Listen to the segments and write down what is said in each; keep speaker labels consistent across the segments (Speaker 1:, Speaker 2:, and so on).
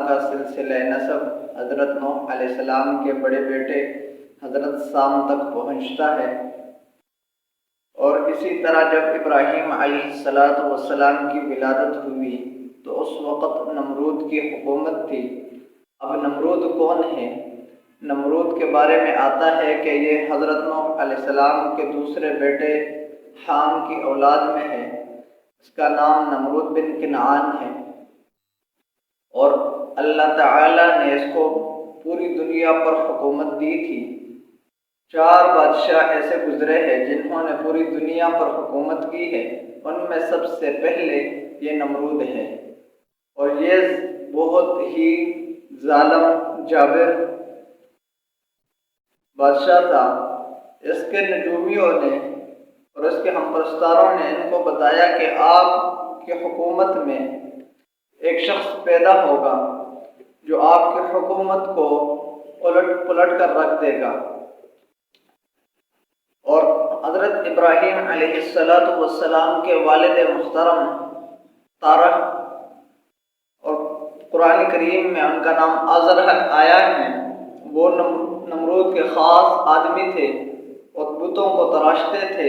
Speaker 1: کا سلسلہ نسب حضرت نوح علیہ السلام کے بڑے بیٹے حضرت سام تک پہنچتا ہے، اور اسی طرح جب ابراہیم علیہ السلام کی ولادت ہوئی تو اس وقت نمرود کی حکومت تھی۔ اب نمرود کون ہے؟ نمرود کے بارے میں آتا ہے کہ یہ حضرت نوح علیہ السلام کے دوسرے بیٹے حام کی اولاد میں ہے۔ اس کا نام نمرود بن کنعان ہے، اور اللہ تعالی نے اس کو پوری دنیا پر حکومت دی تھی۔ 4 بادشاہ ایسے گزرے ہیں جنہوں نے پوری دنیا پر حکومت کی ہے، ان میں سب سے پہلے یہ نمرود ہے، اور یہ بہت ہی ظالم جابر بادشاہ تھا۔ اس کے نجومیوں نے اور اس کے ہم پرستاروں نے ان کو بتایا کہ آپ کی حکومت میں ایک شخص پیدا ہوگا جو آپ کی حکومت کو پلٹ کر رکھ دے گا۔ اور حضرت ابراہیم علیہ السلام کے والد محترم تارہ، اور قرآن کریم میں ان کا نام آزر آیا ہے، وہ نمرود کے خاص آدمی تھے اور بتوں کو تراشتے تھے۔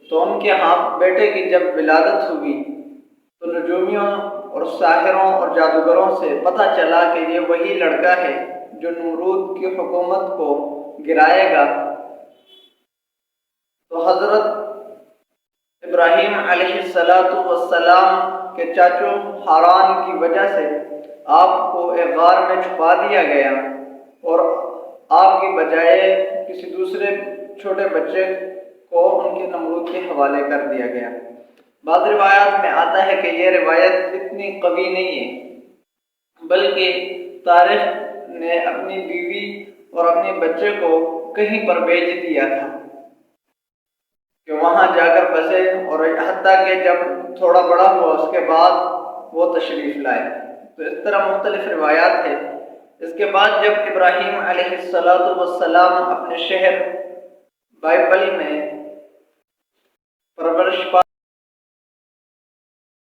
Speaker 1: تو ان کے ہاں بیٹے کی جب ولادت ہوئی تو نجومیوں اور ساحروں اور جادوگروں سے پتہ چلا کہ یہ وہی لڑکا ہے جو نمرود کی حکومت کو گرائے گا۔ تو حضرت ابراہیم علیہ السلام کے چاچو ہاران کی وجہ سے آپ کو ایک غار میں چھپا دیا گیا، اور آپ کی بجائے کسی دوسرے چھوٹے بچے کو ان کے نمرود کے حوالے کر دیا گیا۔ بعض روایات میں آتا ہے کہ یہ روایت اتنی قوی نہیں ہے، بلکہ تاریخ نے اپنی بیوی اور اپنے بچے کو کہیں پر بھیج دیا تھا کہ وہاں جا کر بسے، اور حتیٰ کہ جب تھوڑا بڑا ہوا اس کے بعد وہ تشریف لائے۔ تو اس طرح مختلف روایات ہیں۔ اس کے بعد جب ابراہیم علیہ السلام اپنے شہر بائبل میں پرورش پا